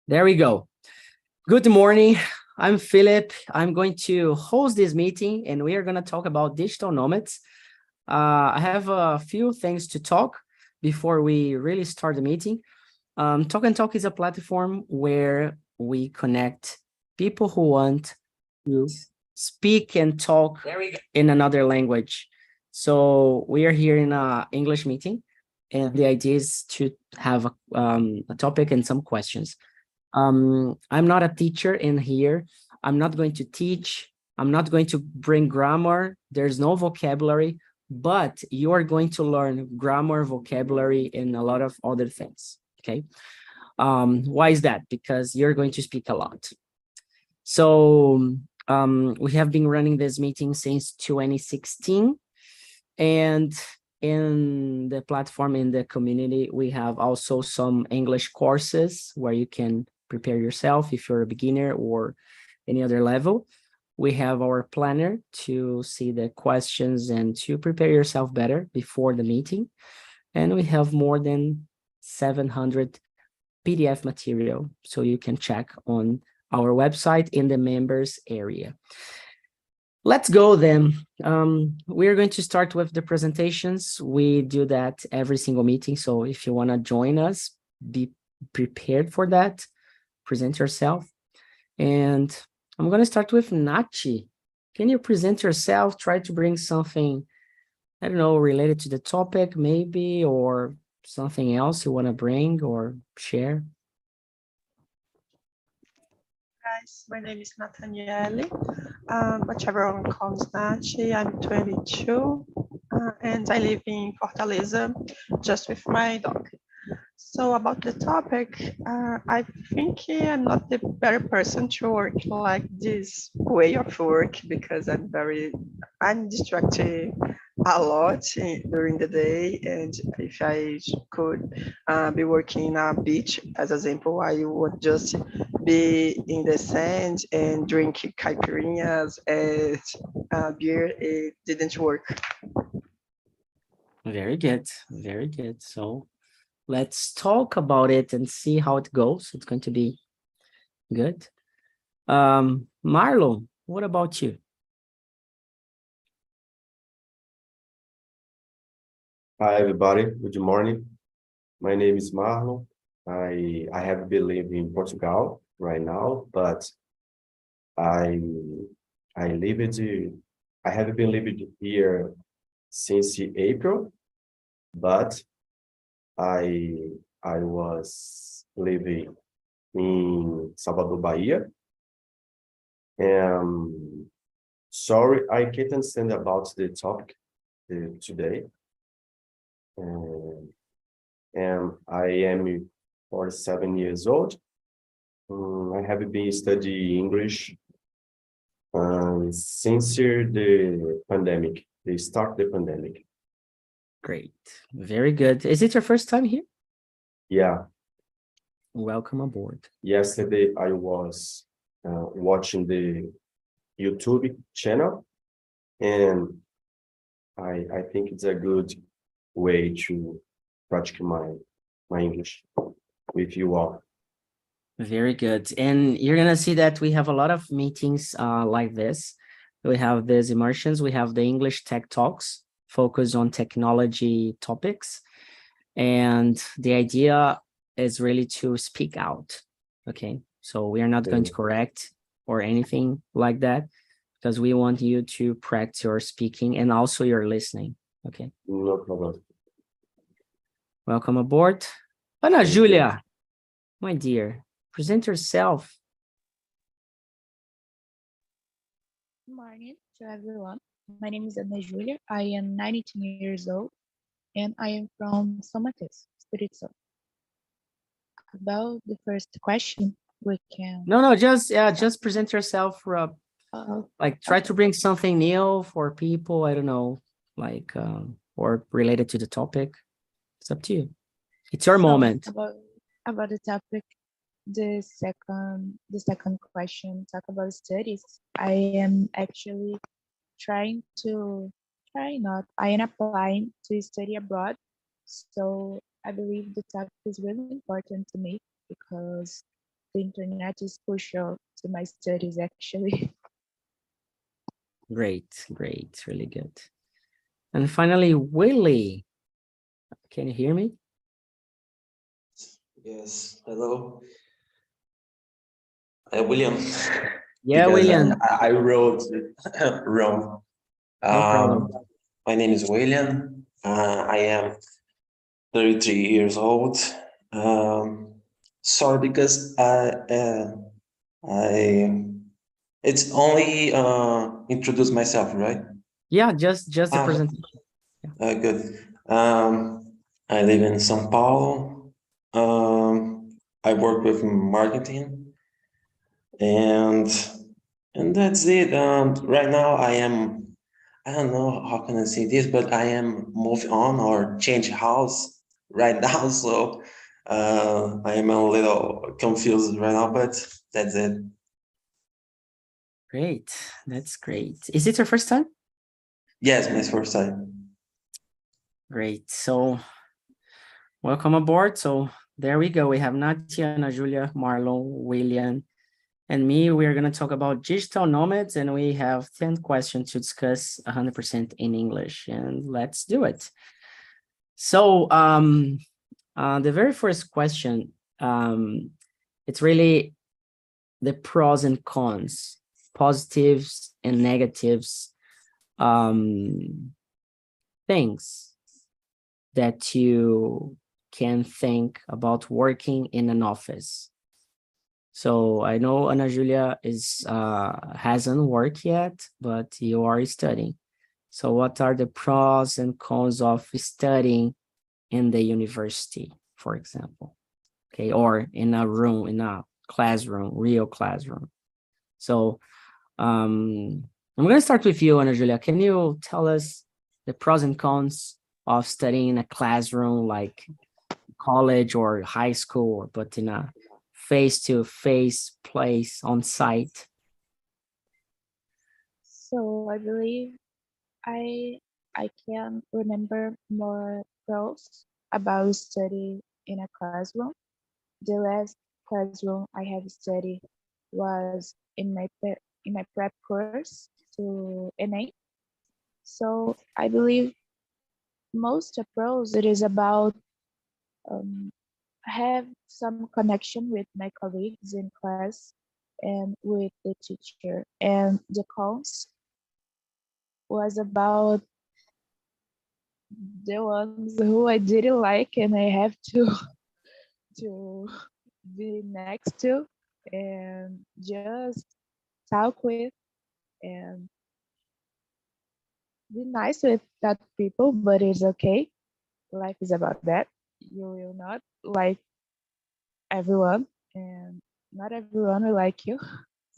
There we go. Good morning. I'm Philip. I'm going to host this meeting and we are going to talk about digital nomads. I have a few things to talk before we really start the meeting. TALKNTALK is a platform where we connect people who want to speak and talk in another language. So we are here in an English meeting, and the idea is to have a topic and some questions. I'm not a teacher in here. I'm not going to teach. I'm not going to bring grammar. There's no vocabulary, but you are going to learn grammar, vocabulary, and a lot of other things. Okay. Why is that? Because you're going to speak a lot. So we have been running this meeting since 2016. And in the platform, in the community, we have also some English courses where you can prepare yourself if you're a beginner or any other level. We have our planner to see the questions and to prepare yourself better before the meeting. And we have more than 700 PDF material, so you can check on our website in the members area. Let's go then. We're going to start with the presentations. We do that every single meeting. So if you want to join us, be prepared for that. Present yourself. And I'm going to start with Nachi. Can you present yourself? Try to bring something, I don't know, related to the topic maybe, or something else you want to bring or share. Guys, my name is Nathaniele, but everyone calls Nachi. I'm 22 and I live in Fortaleza just with my dog. So about the topic, I think I'm not the better person to work like this way of work because I'm distracted a lot during the day. And if I could be working in a beach, as example, I would just be in the sand and drink caipirinhas and beer. It didn't work. Very good. Very good. So let's talk about it and see how it goes. It's going to be good. Marlon, what about you? Hi, everybody. Good morning. My name is Marlon. I have been living in Portugal right now, but I have been living here since April, but I was living in Salvador, Bahia. Sorry, I can't understand about the topic today. And I am 47 years old. I have been studying English since the pandemic, the start of the pandemic. Great. Very good. Is it your first time here? Yeah. Welcome aboard. Yesterday, I was watching the YouTube channel, and I think it's a good way to practice my English with you all. Very good. And you're going to see that we have a lot of meetings like this. We have these immersions. We have the English Tech Talks, focused on technology topics. And the idea is really to speak out. Okay. So we are not going to correct or anything like that, because we want you to practice your speaking and also your listening. Okay. No problem. Welcome aboard. Ana Julia, my dear, present yourself. Good morning to everyone. My name is Ana Julia. I am 19 years old and I am from São Mateus, Espírito Santo. About the first question, we can... No, just present yourself, like try to bring something new for people, I don't know, like, or related to the topic. It's up to you. It's your moment. About the topic, the second question, talk about studies. I am actually I am applying to study abroad. So I believe the topic is really important to me because the internet is crucial to my studies, actually. Great, great, really good. And finally, Willie, can you hear me? Yes, hello. William. Yeah, Because William. I wrote it wrong. No problem. My name is William. I am 33 years old. Sorry, because it's only introduce myself, right? Yeah, just the presentation. Good. I live in São Paulo. I work with marketing, and that's it. Right now I don't know how can I say this, but I am moving on or change house right now, so I am a little confused right now, but that's it. Great, that's great. Is it your first time? Yes, my first time. Great, so welcome aboard. So there we go. We have Natia, Ana Julia, Marlon, William, and me. We are going to talk about digital nomads, and we have 10 questions to discuss 100% in English, and let's do it. So the very first question, it's really the pros and cons, positives and negatives, things that you can think about working in an office. So I know Ana Julia hasn't worked yet, but you are studying. So what are the pros and cons of studying in the university, for example? Okay, or in a room, in a classroom, real classroom. So I'm going to start with you, Ana Julia. Can you tell us the pros and cons of studying in a classroom like college or high school, but in a face-to-face place on site? So I believe I can remember more pros about study in a classroom. The last classroom I have studied was in my prep course to NA. So I believe most pros it is about have some connection with my colleagues in class and with the teacher. And the cons was about the ones who I didn't like and I have to be next to and just talk with and be nice with that people, but it's okay. Life is about that. You will not like everyone and not everyone will like you.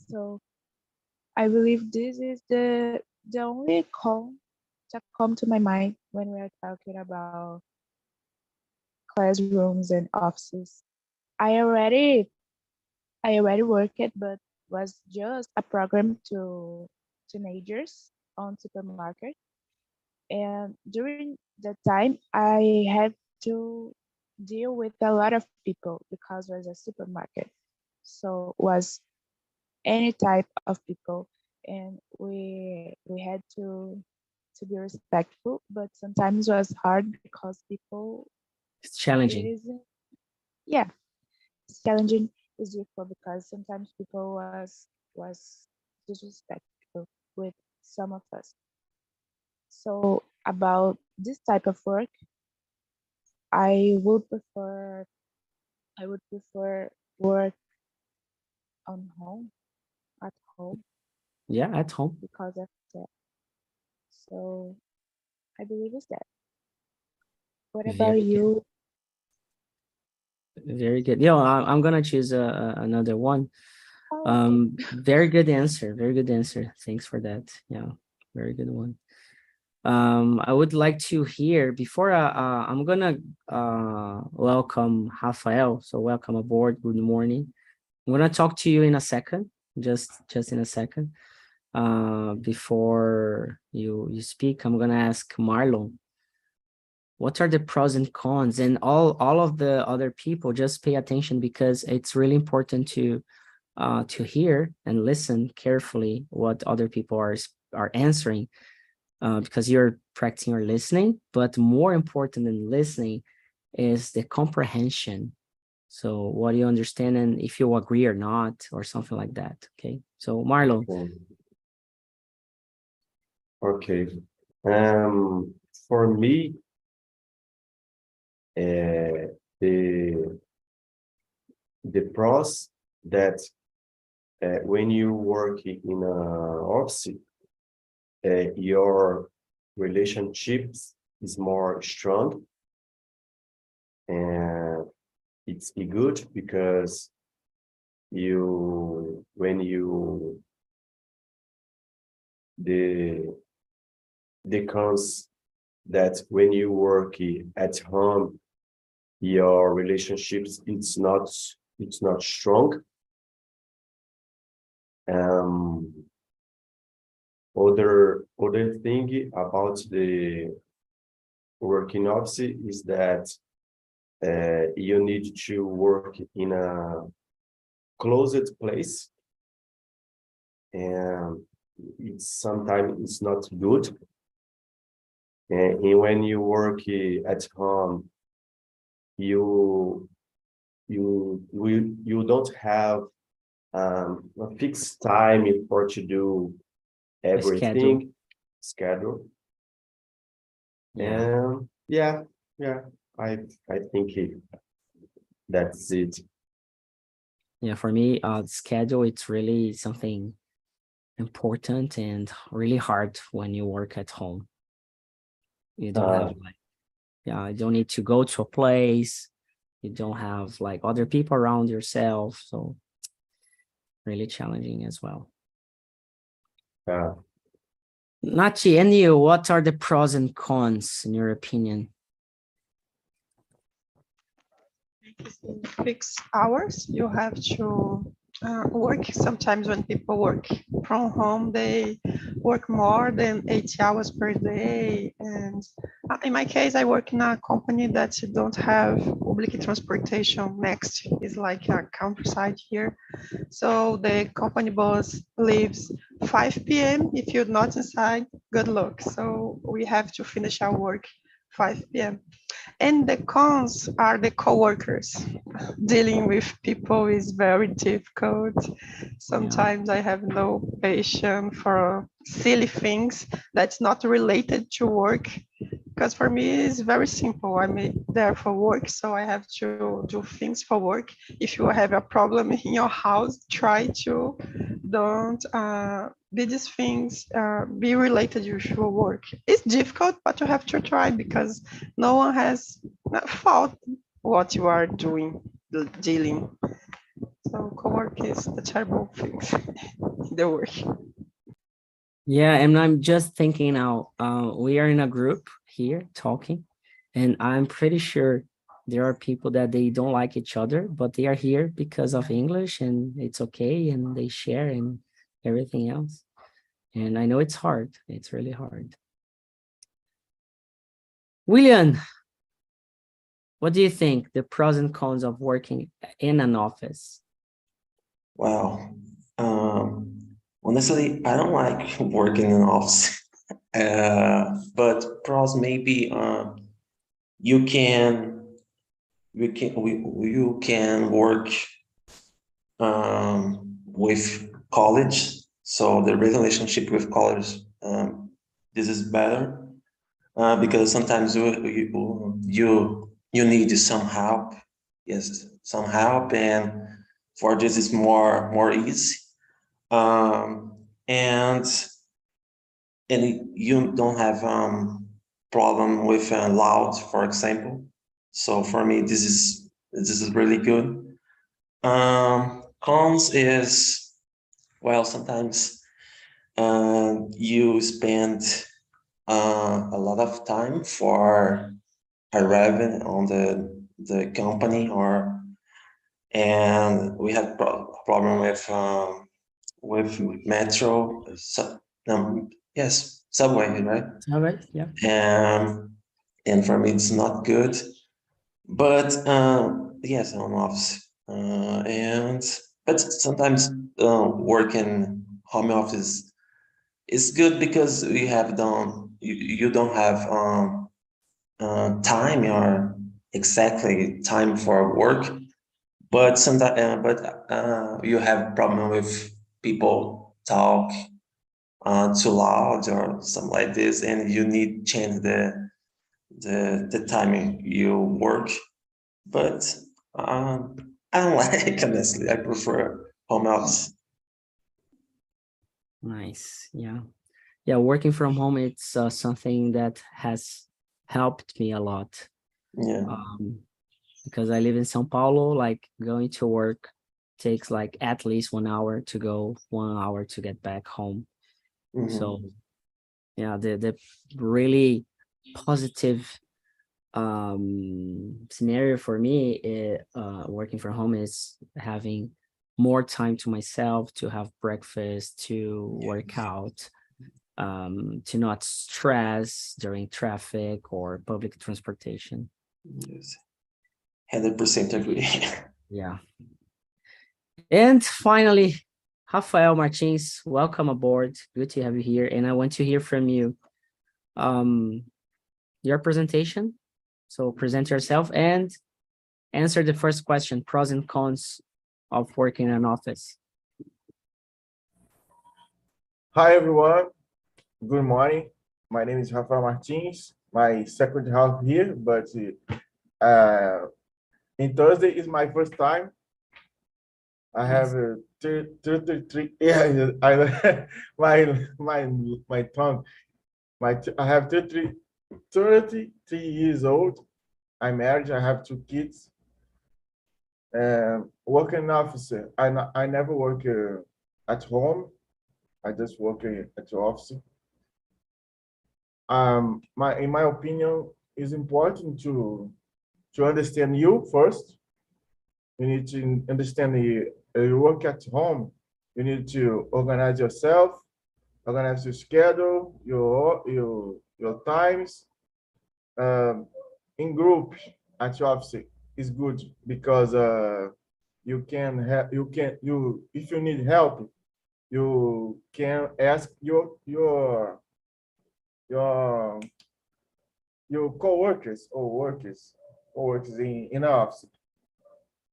So I believe this is the only con that come to my mind when we are talking about classrooms and offices. I already worked it, but was just a program to teenagers on supermarket. And during that time, I had to deal with a lot of people because it was a supermarket. So was any type of people, and we had to be respectful, but sometimes it was hard because people It's challenging. isn't yeah, it's challenging is difficult because sometimes people was disrespectful with some of us. So about this type of work, I would prefer work on home at home Yeah, at home. because of that. So I believe it's that. What about Very good. you? Very good. Yeah, I'm gonna choose another one. Oh, Very good answer. Very good answer. Thanks for that. Yeah, very good one. I would like to hear before I'm gonna welcome Rafael. So welcome aboard. Good morning. I'm gonna talk to you in a second. Just in a second. Before you speak, I'm gonna ask Marlon. what are the pros and cons, and all of the other people just pay attention, because it's really important to hear and listen carefully what other people are answering, because you're practicing your listening, but more important than listening is the comprehension. So what do you understand, and if you agree or not, or something like that. Okay, so Marlon. Okay. For me, the pros that when you work in an office, your relationships is more strong, and it's good because when you the cons that when you work at home, your relationships it's not strong. Other thing about the working office is that you need to work in a closed place, and sometimes it's not good. And when you work at home, you don't have a fixed time for to do everything, schedule. And yeah, I think that's it. Yeah, for me, schedule, it's really something important and really hard when you work at home. You don't have you don't need to go to a place. You don't have like other people around yourself. So really challenging as well. Nachi, and you, what are the pros and cons in your opinion? Fixed hours, you have to work. Sometimes when people work from home, they work more than 80 hours per day. And in my case, I work in a company that don't have public transportation next. It's like a countryside here. So the company bus leaves 5 p.m. If you're not inside, good luck. So we have to finish our work 5 p.m. And the cons are the coworkers. Dealing with people is very difficult. Sometimes I have no patience for silly things that's not related to work. Because for me, it's very simple. I'm there for work, so I have to do things for work. If you have a problem in your house, try to don't be these things be related to your work. It's difficult, but you have to try because no one has fault what you are doing, dealing. So co-work is a terrible thing in the work. Yeah, and I'm just thinking now, we are in a group here talking, and I'm pretty sure there are people that they don't like each other, but they are here because of English, and it's okay, and they share and everything else. And I know it's hard. It's really hard. William, what do you think the pros and cons of working in an office? Well, honestly, I don't like working in an office, but pros maybe you can work with college, so the relationship with college this is better because sometimes you need some help, and for this is more easy, and you don't have problem with loud, for example. So for me, this is really good. Cons is, well, sometimes you spend a lot of time for arriving on the company, and we have problem with metro, yes, subway, right? All right, yeah. and for me it's not good. But yes, home office, but sometimes working home office is good because you don't have time or exactly time for work, but sometimes you have problem with people talk too loud or something like this, and you need change the timing you work. But I don't like, honestly. I prefer home office. Nice. Yeah. Yeah. Working from home, it's something that has helped me a lot. Yeah. Because I live in São Paulo, like going to work takes like at least 1 hour to go, 1 hour to get back home. Mhm. So yeah, the really positive scenario for me working from home is having more time to myself, to have breakfast, to work out, to not stress during traffic or public transportation. Yes. 100% agree. Yeah. And finally, Rafael Martins, welcome aboard. Good to have you here. And I want to hear from you your presentation. So present yourself and answer the first question, pros and cons of working in an office. Hi, everyone. Good morning. My name is Rafael Martins. My second half here, but in Thursday is my first time. I have 33. Yeah, my tongue. I have 33 years old. I'm married. I have 2 kids. Working officer. I never work at home. I just work at the office. In my opinion, it's important to understand you first. You need to understand you work at home. You need to organize yourself, organize your schedule, your times. In group at your office is good because you can have you if you need help, you can ask your co-workers or workers in an office.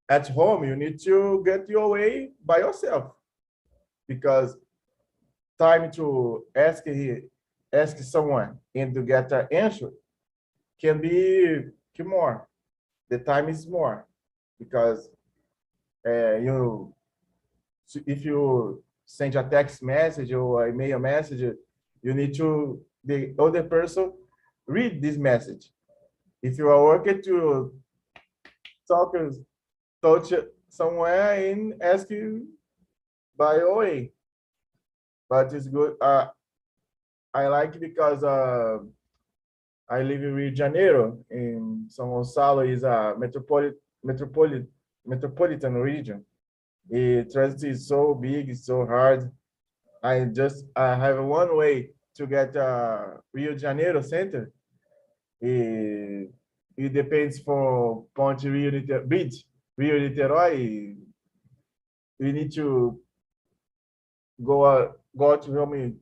At home, you need to get your way by yourself because time to ask someone and to get an answer can be more. The time is more because if you send a text message or email message, you need to the other person read this message. If you are working to touch somewhere and ask you by your way, but it's good. I like it because I live in Rio de Janeiro, and São Gonçalo is a metropolitan region. The transit is so big, it's so hard. I have one way to get Rio de Janeiro center. It depends for Ponte Bridge, Rio Niterói. We need to go to home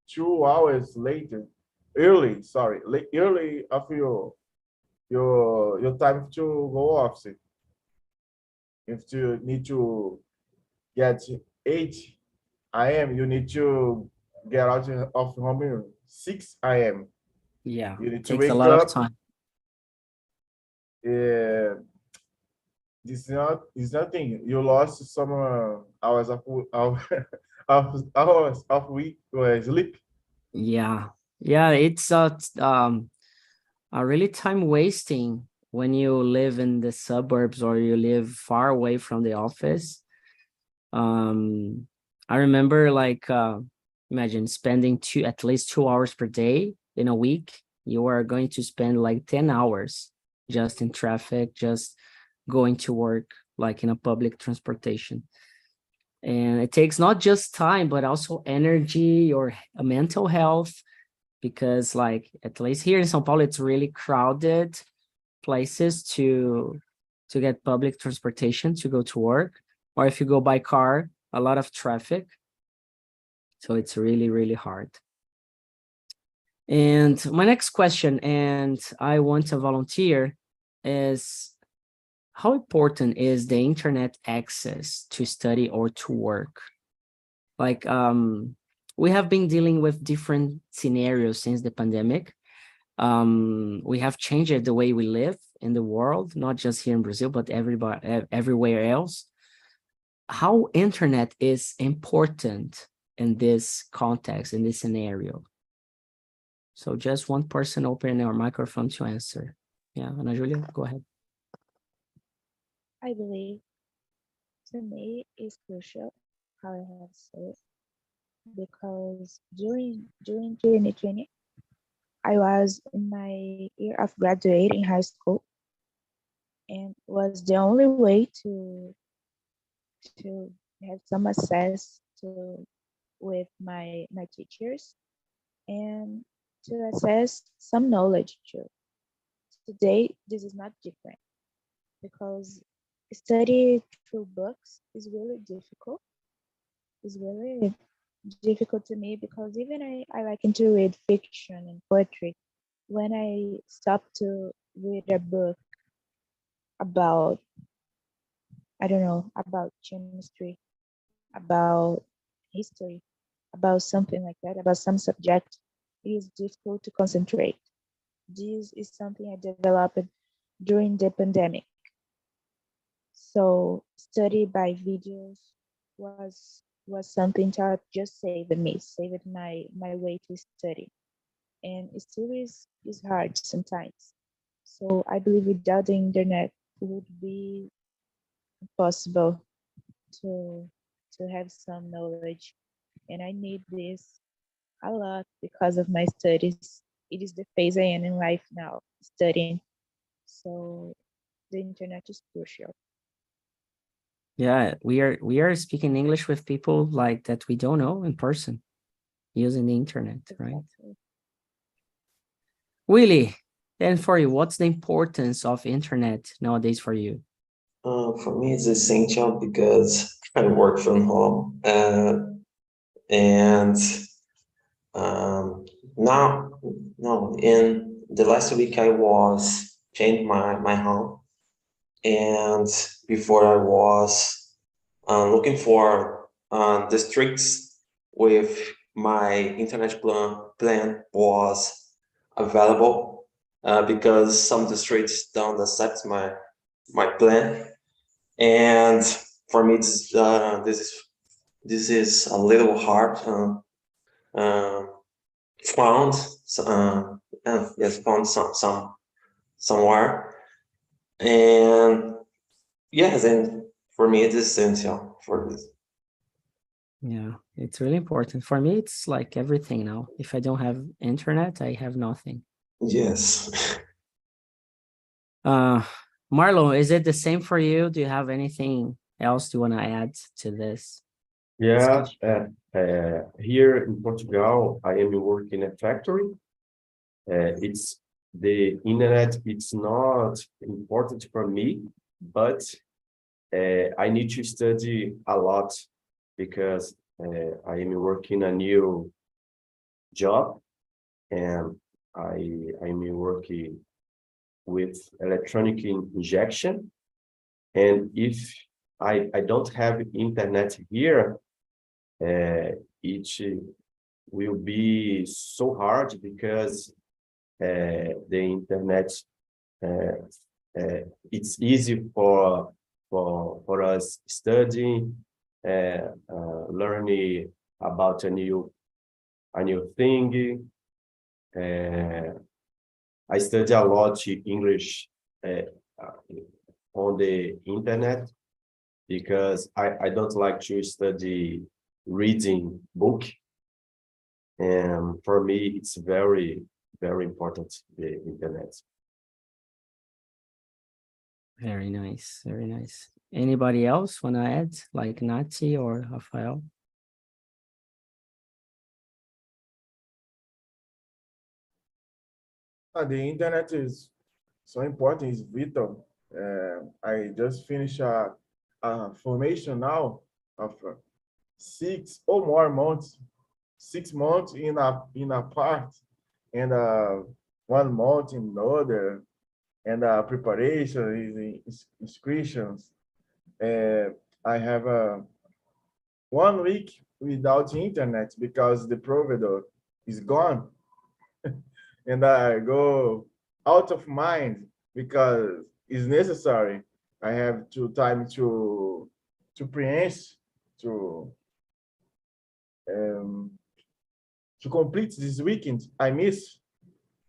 2 hours later. Early of your time to go office. If you need to get 8 a.m., you need to get out of home 6 a.m. Yeah, You need to takes wake a lot up. of time. It's nothing. You lost some hours of hours of week sleep. Yeah, it's really time wasting when you live in the suburbs or you live far away from the office. I remember imagine spending at least 2 hours per day in a week. You are going to spend like 10 hours just in traffic, just going to work, like in a public transportation. And it takes not just time, but also energy or mental health. because like at least here in São Paulo, it's really crowded places to get public transportation to go to work, or if you go by car, a lot of traffic. So it's really, really hard. And my next question, and I want to volunteer, is how important is the internet access to study or to work? Like, we have been dealing with different scenarios since the pandemic. We have changed the way we live in the world, not just here in Brazil, but everywhere else. How internet is important in this context, in this scenario? So just one person open our microphone to answer. Yeah, Ana Julia, go ahead. I believe to me is crucial, how I have said, because during 2020, I was in my year of graduating high school, and was the only way to have some access to with my teachers and to access some knowledge too. Today, this is not different because study through books is really difficult. It's really difficult to me because even I like to read fiction and poetry. When I stop to read a book about, I don't know, about chemistry, about history, about something like that, about some subject, it is difficult to concentrate. This is something I developed during the pandemic. So study by videos was something that just saved me, saved my way to study. And it still is hard sometimes. So I believe without the internet it would be impossible to have some knowledge. And I need this a lot because of my studies. It is the phase I am in life now, studying. So the internet is crucial. Yeah, we are speaking English with people like that we don't know in person using the internet, right? Exactly. Willie, and for you, what's the importance of internet nowadays for you? For me, it's essential because I work from home, and now, no, in the last week I was changed my home, and before I was looking for districts with my internet plan was available because some districts don't accept my plan, and for me this is a little hard. Found yes, found somewhere, and yes, and for me it is essential for this. Yeah, it's really important. For me, it's like everything now. If I don't have internet, I have nothing. Yes. Marlon, is it the same for you? Do you have anything else you want to add to this? Yeah, here in Portugal, I am working in a factory. It's the internet. It's not important for me, but I need to study a lot because I am working a new job, and I am working with electronic injection. And if I don't have internet here, it will be so hard because the internet, it's easy for us studying, learning about a new thing. I study a lot English on the internet because I don't like to study reading book, and for me it's very, very important, the internet. Very nice, very nice. Anybody else want to add, like Nati or Rafael? The internet is so important, it's vital. I just finished a formation now of 6 or more months, 6 months in a part, and 1 month in another, and preparation, inscriptions. I have 1 week without internet because the provider is gone, and I go out of mind because it's necessary. I have time to preempt, to um, to complete this weekend I miss.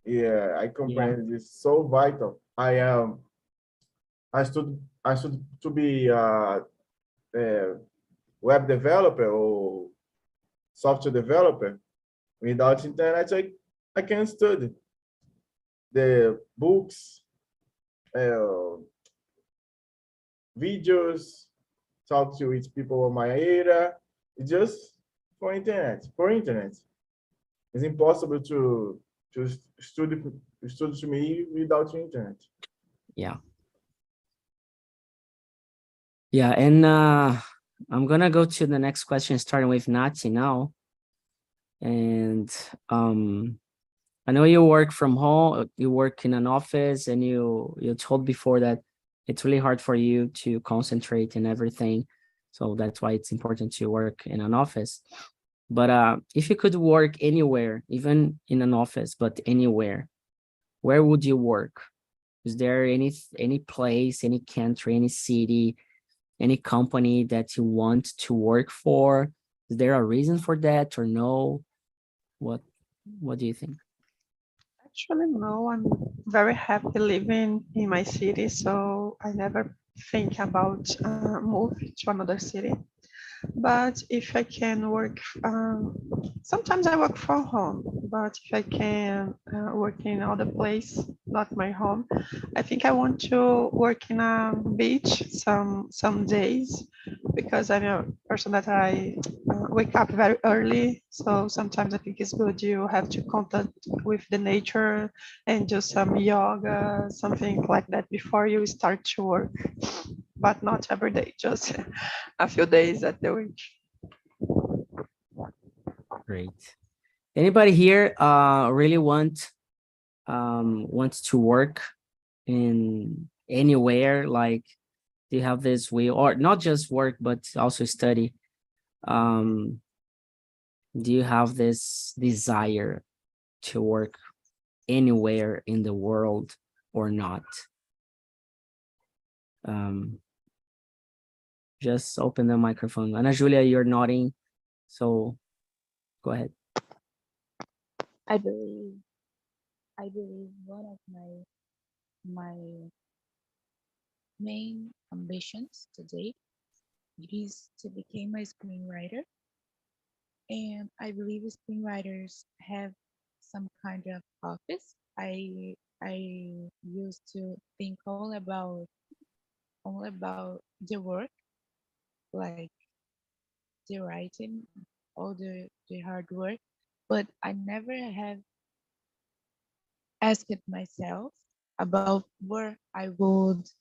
Yeah, I comprehend this so vital. I stood to be a web developer or software developer. Without internet, I can't study. The books, videos, talk to with people of my area. It's just for internet. For internet, it's impossible to study to me without internet. Yeah. Yeah, and I'm gonna go to the next question, starting with Nati now. And I know you work from home, you work in an office, and you told before that it's really hard for you to concentrate in everything. So that's why it's important to work in an office. But if you could work anywhere, even in an office, but anywhere, where would you work? Is there any place, any country, any city, any company that you want to work for? Is there a reason for that or no? What do you think? Actually, no, I'm very happy living in my city, so I never think about move to another city. But if I can work, sometimes I work from home, but if I can work in other place, not my home, I think I want to work in a beach some days, because I'm a person that I wake up very early. So sometimes I think it's good you have to contact with the nature and do some yoga, something like that before you start to work, but not every day, just a few days at the week. Great. Anybody here really wants to work in anywhere? Like, do you have this will, or not just work but also study? Do you have this desire to work anywhere in the world or not? Just open the microphone. Ana Julia, you're nodding, so go ahead. I believe one of my main ambitions today is to become a screenwriter, and I believe screenwriters have some kind of office. I used to think all about the work, like the writing, all the hard work, but I never have asked myself about where I would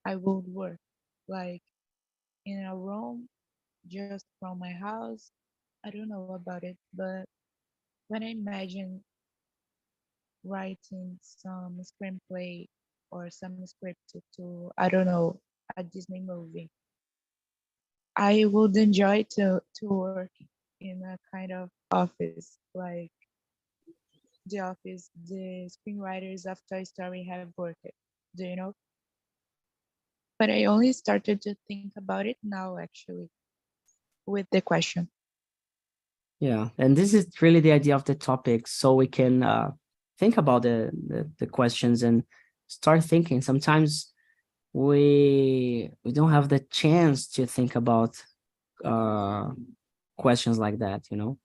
work, like in a room just from my house. I don't know about it, but when I imagine writing some screenplay or some script to, I don't know, a Disney movie, I would enjoy to work in a kind of office, like the office the screenwriters of Toy Story have worked. Do you know? But I only started to think about it now, actually, with the question. Yeah, and this is really the idea of the topic, so we can think about the questions and start thinking. Sometimes we don't have the chance to think about questions like that, you know.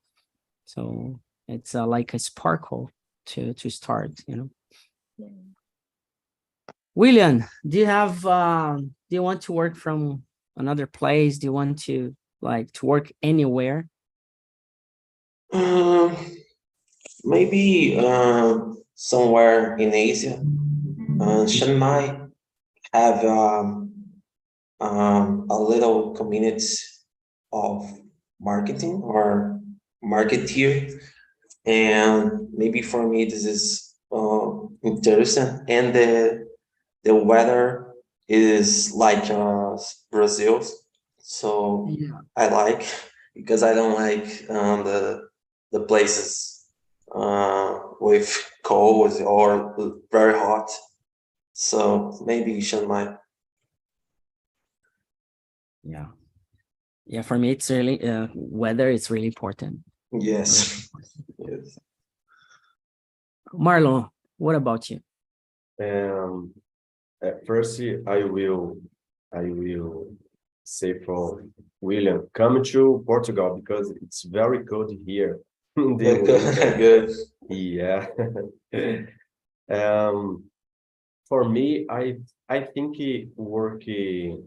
So it's like a sparkle to start, you know. Yeah. William, do you want to work from another place? Do you want to work anywhere? Maybe somewhere in Asia. Chiang Mai have a little community of marketing or marketeer, and maybe for me this is interesting. And the weather is like Brazil, so Yeah. I like, because I don't like the places with cold or very hot. So maybe Chiang Mai. Yeah. Yeah, for me, it's really, weather is really important. Yes. Yes. Marlon, what about you? At first, I will say for William, come to Portugal because it's very cold here in the Good, winter. good. Yeah. For me, I think working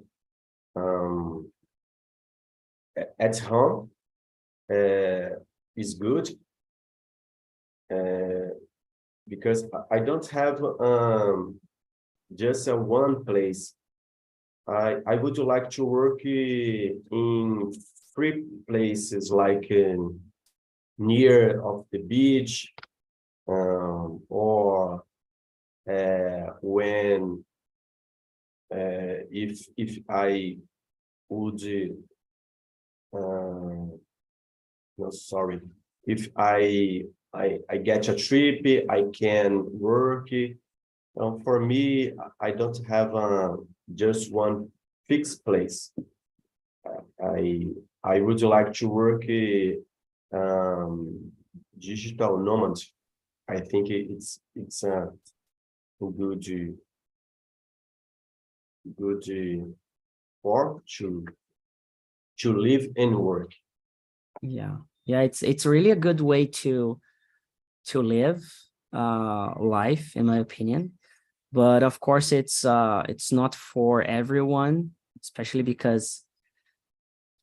at home is good because I don't have just one place. I would like to work in three places, like near of the beach, or when if I would no, sorry, if I get a trip, I can work. For me, I don't have just one fixed place. I would like to work digital nomad. I think it's a good form to live and work. Yeah. Yeah, it's really a good way to live life, in my opinion. But of course, it's not for everyone, especially because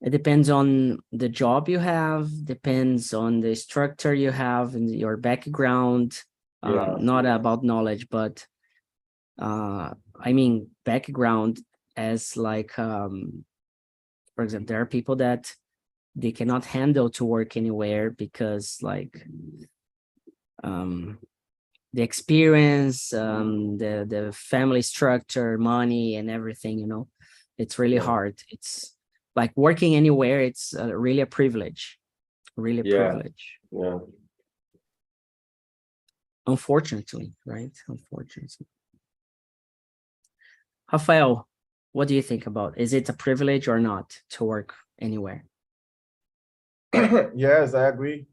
it depends on the job you have, depends on the structure you have and your background. Yeah. Not about knowledge, but I mean background as like, for example, there are people that they cannot handle to work anywhere because like the experience, the family structure, money and everything, you know, it's really hard. It's like working anywhere, it's really a privilege, really a privilege. Yeah. Unfortunately, right? Unfortunately. Rafael, what do you think about? Is it a privilege or not to work anywhere? Yes, I agree.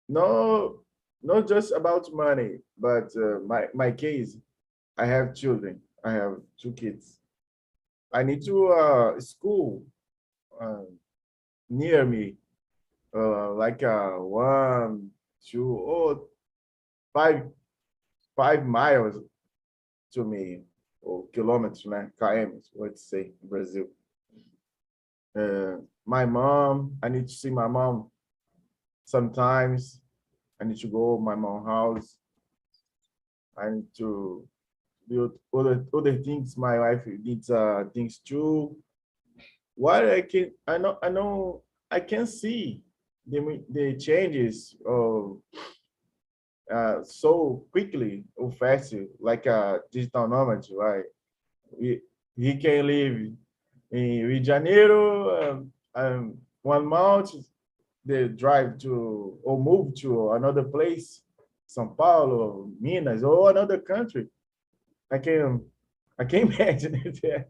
No, not just about money, but my case, I have children. I have two kids. I need to school near me, like 1, 2, or 5 miles to me, or kilometers, né? KM, let's say, in Brazil. My mom, I need to see my mom sometimes. I need to go to my mom's house. I need to do other things. My wife needs things too. What I know I can see the changes of so quickly or fast, like a digital nomad, right? He can live in Rio de Janeiro, 1 month, they drive to or move to another place, São Paulo, Minas, or another country. I can imagine that.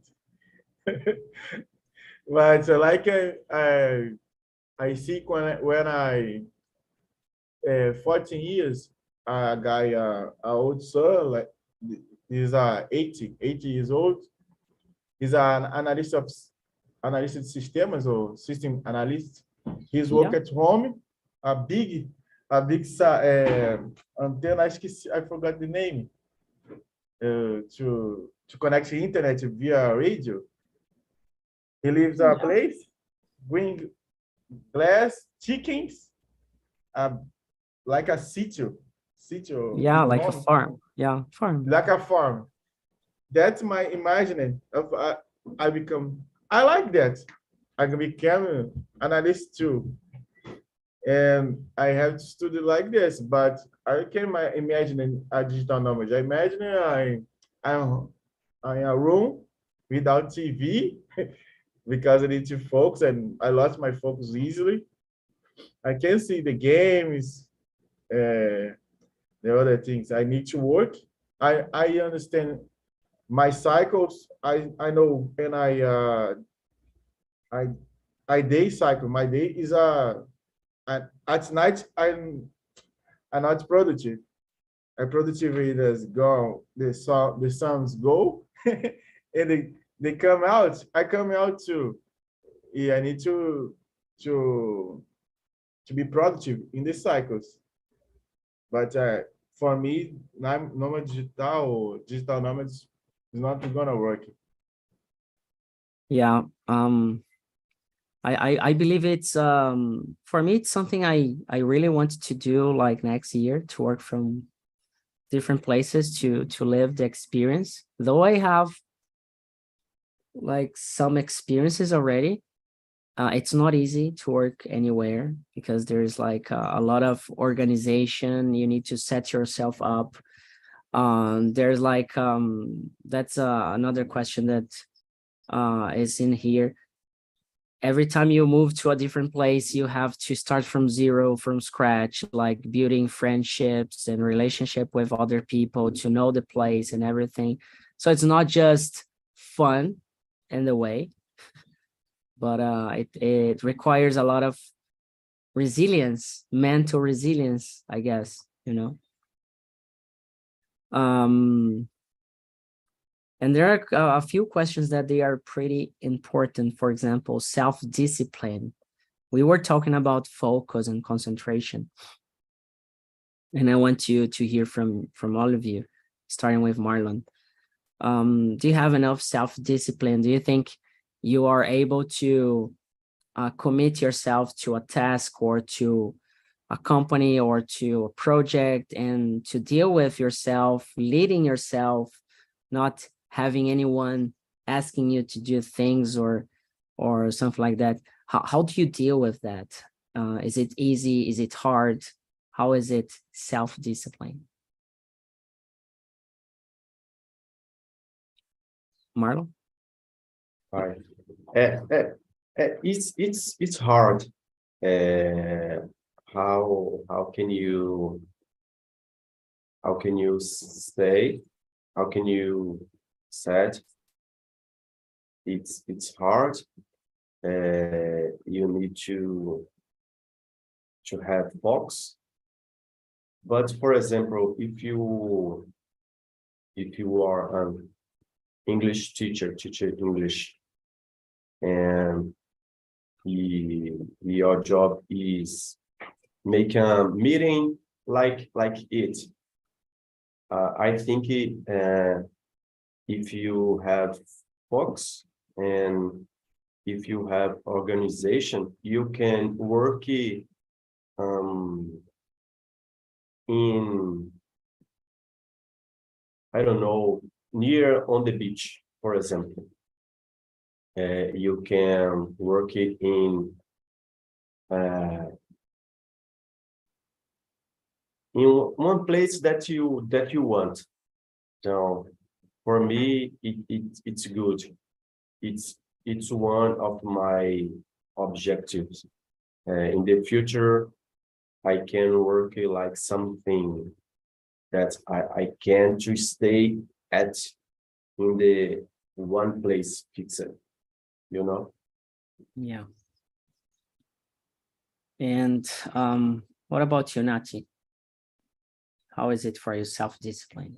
But like I see when I 14 years, a guy, a old sir, like he's 80 years old. He's an analyst of systems or system analyst. He's work at home, a big antenna. I forgot the name. To connect to internet via radio. He lives a place, bring glass, chickens, like a city, sitio. Yeah, like a home, farm. Yeah, farm. like a farm. That's my imagining of I become. I like that. I can become analyst too, and I have to study like this. But I can imagine a digital nomad. I imagine I'm in a room without TV because I need to focus, and I lost my focus easily. I can see the games, the other things. I need to work. I understand my cycles. I know, and I I day cycle. My day is at night I'm not productive. A productivity is gone. The suns go, and they come out. I come out too. Yeah, I need to to be productive in the cycles. But for me, nomad digital nomads is not gonna work. Yeah. I believe it's for me it's something I really want to do like next year, to work from different places to live the experience. Though I have like some experiences already, it's not easy to work anywhere because there's like a lot of organization. You need to set yourself up. There's like that's another question that is in here. Every time you move to a different place, you have to start from zero, from scratch, like building friendships and relationship with other people to know the place and everything. So it's not just fun in the way, but it requires a lot of resilience, mental resilience, I guess, you know. And there are a few questions that they are pretty important. For example, self-discipline. We were talking about focus and concentration. And I want you to hear from all of you, starting with Marlon. Do you have enough self-discipline? Do you think you are able to commit yourself to a task or to a company or to a project, and to deal with yourself, leading yourself, not having anyone asking you to do things or something like that? How do you deal with that? Is it easy? Is it hard? How is it self-discipline? Marlon? Right. It's hard. How can you say, how can you said it's hard. You need to have focus. But for example, if you are an English teacher English, and your job is make a meeting like it. I think if you have focus and if you have organization, you can work in I don't know, near on the beach, for example. You can work it in one place that you want. So for me, it's good. It's one of my objectives. In the future, I can work like something that I can to stay at in the one place fixed, you know? Yeah. And what about you, Nati? How is it for you, self-discipline?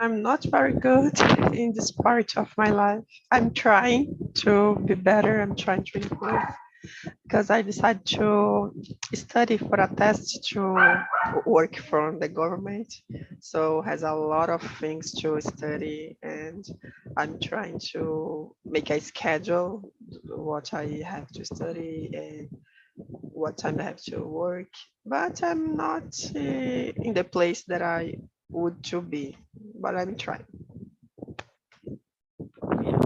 I'm not very good in this part of my life. I'm trying to be better. I'm trying to improve because I decided to study for a test to work for the government. So has a lot of things to study, and I'm trying to make a schedule what I have to study and what time I have to work, but I'm not in the place that I would to be, but I'm trying. Yeah.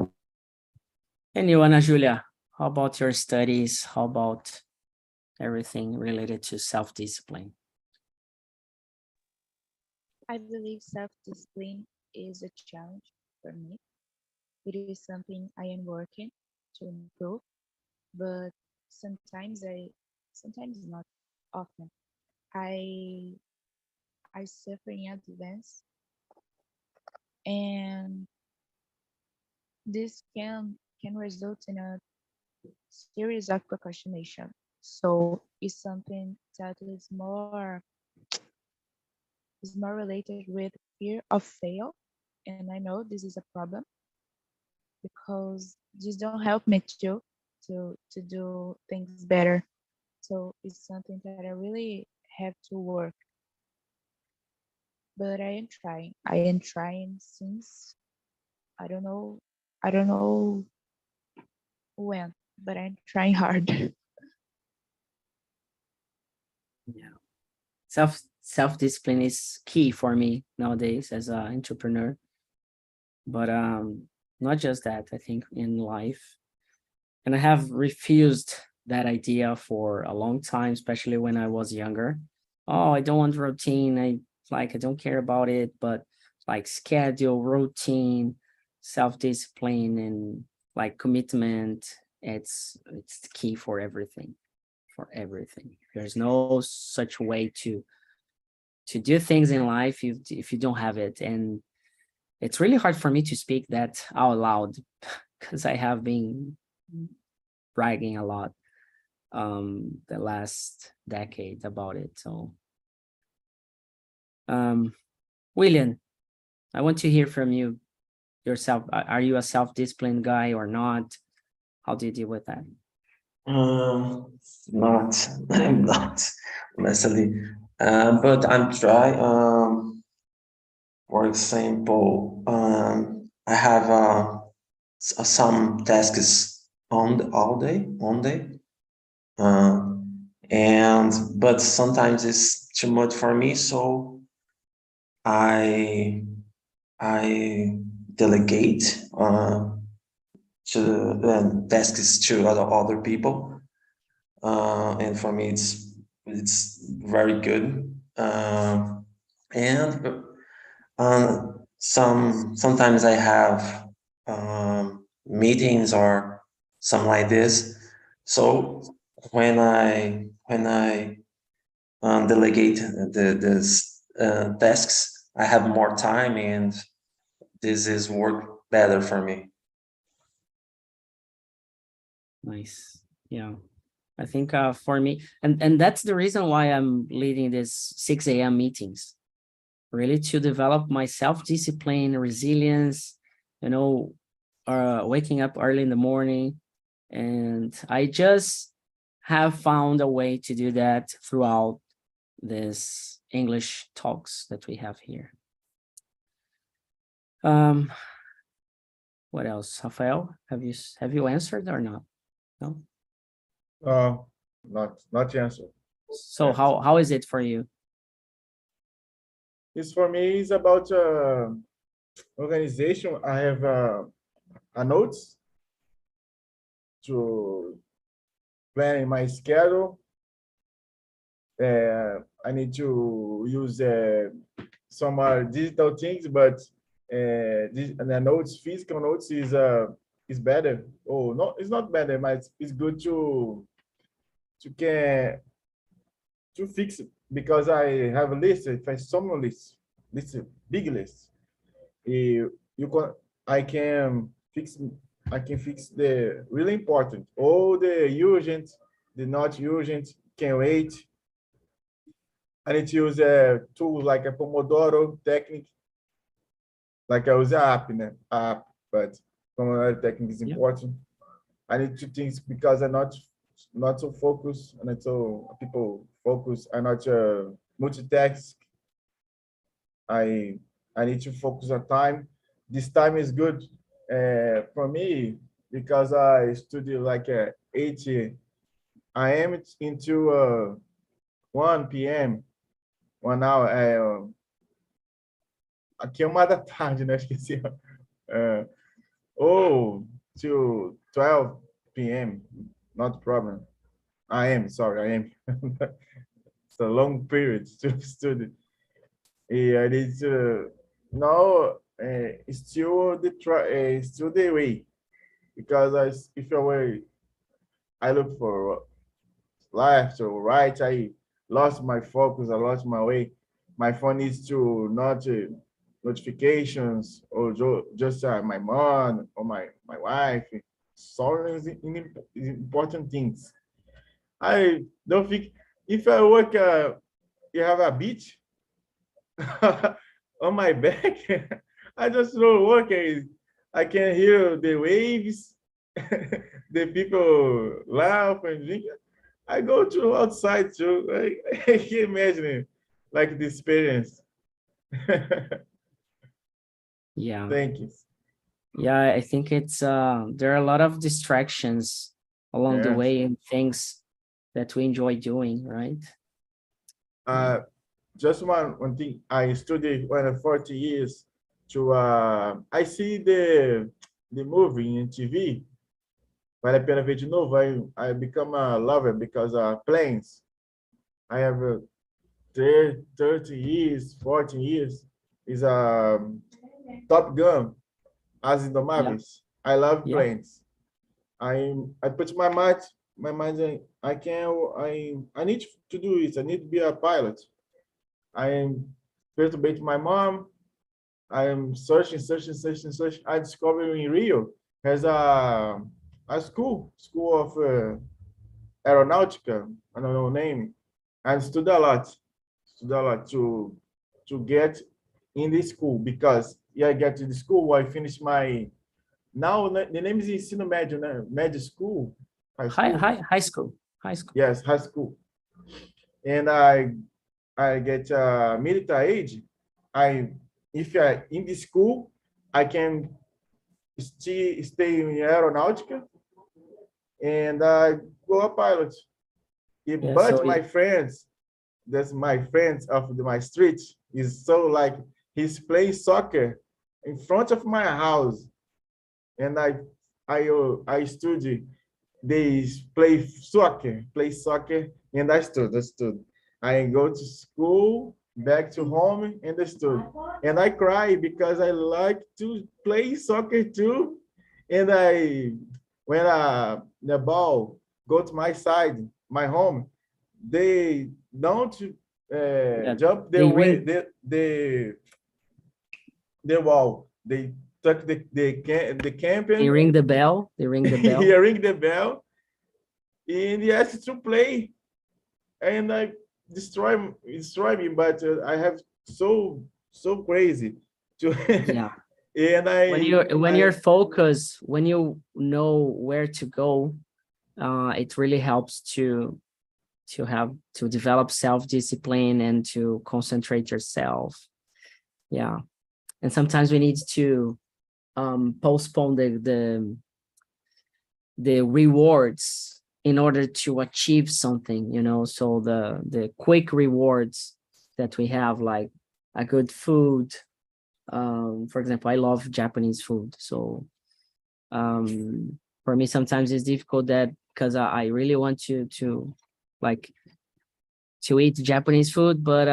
And you, Ana Julia, how about your studies? How about everything related to self-discipline? I believe self-discipline is a challenge for me. It is something I am working to improve, but sometimes not often. I I suffer in advance, and this can result in a series of procrastination. So it's something that is more related with fear of fail, and I know this is a problem because this don't help me to do things better. So it's something that I really have to work. But I am trying. I am trying since I don't know I don't know when, but I'm trying hard. Yeah. Self-discipline is key for me nowadays as an entrepreneur. But not just that, I think in life. And I have refused that idea for a long time, especially when I was younger. Oh, I don't want routine. I don't care about it, but like schedule, routine, self-discipline, and like commitment, it's the key for everything. For everything. There's no such way to do things in life if you don't have it. And it's really hard for me to speak that out loud because I have been bragging a lot the last decade about it. So William, I want to hear from you yourself. Are you a self-disciplined guy or not? How do you deal with that? Not, I'm not necessarily, but I'm try. For example, I have some tasks all day, and but sometimes it's too much for me, so I delegate to tasks to other people, and for me it's very good, and sometimes I have meetings or something like this. So when I delegate this tasks, I have more time, and this is work better for me. Nice. Yeah. I think for me, and that's the reason why I'm leading this 6 a.m. meetings, really to develop my self-discipline, resilience, waking up early in the morning. And I just have found a way to do that throughout this English talks that we have here. What else? Rafael, have you answered or not? No? Not answer. So how is it for you? It's for me, it's about organization. I have a notes to plan my schedule. I need to use some digital things, but the notes, physical notes is better. Oh no, it's not better, but it's good to fix it, because I have a list. If I some list, big list, you can I can fix the really important, all the urgent, the not urgent can wait. I need to use a tool like a Pomodoro technique, like I use an app, but Pomodoro technique is important. I need to think, because I'm not so focused, and so people focus. I'm not multitask. I need to focus on time. This time is good for me because I study like 8 I am into 1 p.m., 1 hour. Aqui é 1 da tarde, né? Esqueci. To 12 p.m. Not a problem. I am. It's a long period to study. I need to now still the way, because if I look for left or right, I lost my focus, I lost my way. My phone needs to not notifications or just my mom or my wife. Sorry, is important things. I don't think if I work, you have a beach on my back. I just don't work. I can hear the waves, the people laugh and drink. I go to outside too. I can imagine it, like the experience. Yeah. Thank you. Yeah, I think it's there are a lot of distractions along the Yes. way and things that we enjoy doing, right? Just one thing. I studied when 40 years to I see the movie in TV. Vale a pena ver de novo. I become a lover because planes. I have 30 years, 40 years. Is Top Gun, As Indomáveis. I love Yeah. planes. I put my mind in, I need to do it. I need to be a pilot. I am perturbed my mom. I am searching. I discovered in Rio has a school of aeronautica. I don't know the name. And study a lot to get in the school, because I get to the school, I finish my, now the name is ensino médio, né? Médio school. High school. Yes, high school. And I get military age. If I in the school, I can stay in aeronautica, and I go a pilot. Yeah, But so my friends, that's my friends of my street, is so like he's playing soccer in front of my house, and I study. They play soccer, and I stood. I go to school, back to home, and I stood. And I cry because I like to play soccer too. And when the ball go to my side, my home, they don't jump they the way ring- the wall. They tuck the camping. They ring the bell. He ring the bell, and he asked to play, and I destroy me. But I have so crazy to Yeah. and When you're focused, when you know where to go, it really helps to develop self-discipline and to concentrate yourself. Yeah. And sometimes we need to postpone the rewards in order to achieve something, so the quick rewards that we have, like a good food. For example, I love Japanese food, so for me sometimes it's difficult that because I really want to eat Japanese food, but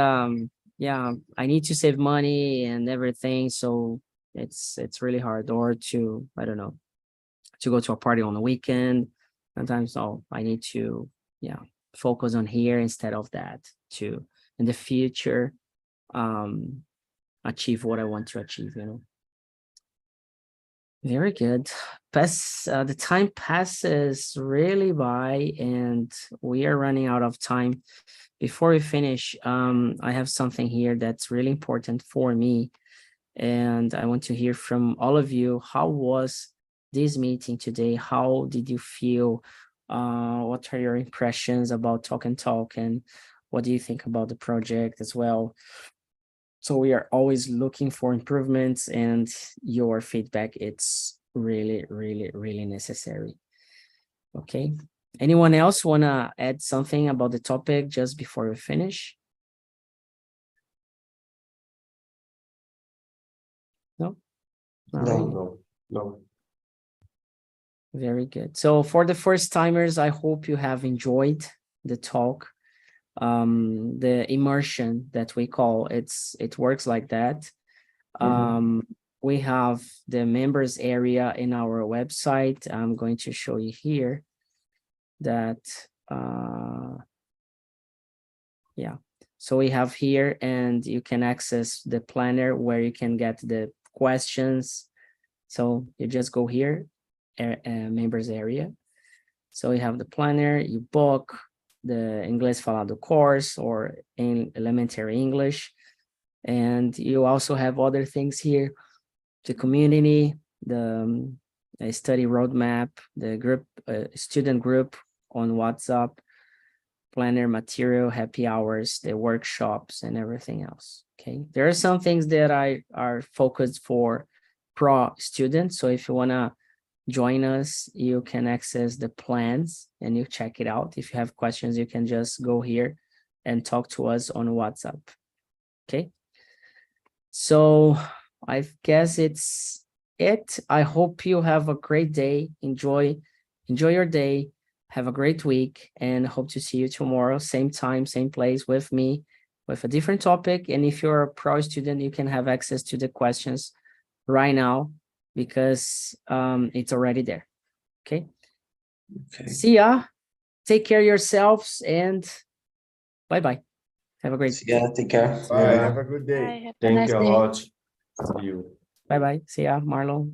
yeah, I need to save money and everything, so it's really hard. Or to, I don't know, to go to a party on the weekend. Sometimes I need to focus on here instead of that, to in the future achieve what I want to achieve. Very good. The time passes really by, and we are running out of time. Before we finish, I have something here that's really important for me, and I want to hear from all of you. How was this meeting today? How did you feel? What are your impressions about Talk and Talk, and what do you think about the project as well? So we are always looking for improvements, and your feedback, it's really, really, really necessary. Okay. Anyone else want to add something about the topic just before we finish? No? All right. No. Very good. So for the first timers, I hope you have enjoyed the talk. The immersion that we call, it works like that. We have the members area in our website. I'm going to show you here that, yeah. So we have here, and you can access the planner where you can get the questions. So you just go here, members area. So you have the planner, you book the Inglês Falado course or in elementary English. And you also have other things here, the community, the study roadmap, the group, student group on WhatsApp, planner material, happy hours, the workshops, and everything else. Okay, there are some things that are focused for pro students. So if you want to join us, you can access the plans and you check it out. If you have questions, you can just go here and talk to us on WhatsApp. Okay, so I guess it's it. I hope you have a great day. Enjoy your day. Have a great week, and hope to see you tomorrow, same time, same place with me, with a different topic. And if you're a pro student, you can have access to the questions right now because it's already there. Okay. See ya. Take care of yourselves, and bye-bye. Have a great day. Yeah, take care. Bye. Have a good day. Bye. Have a Thank nice you a day. lot. See you. Bye-bye. See ya, Marlon.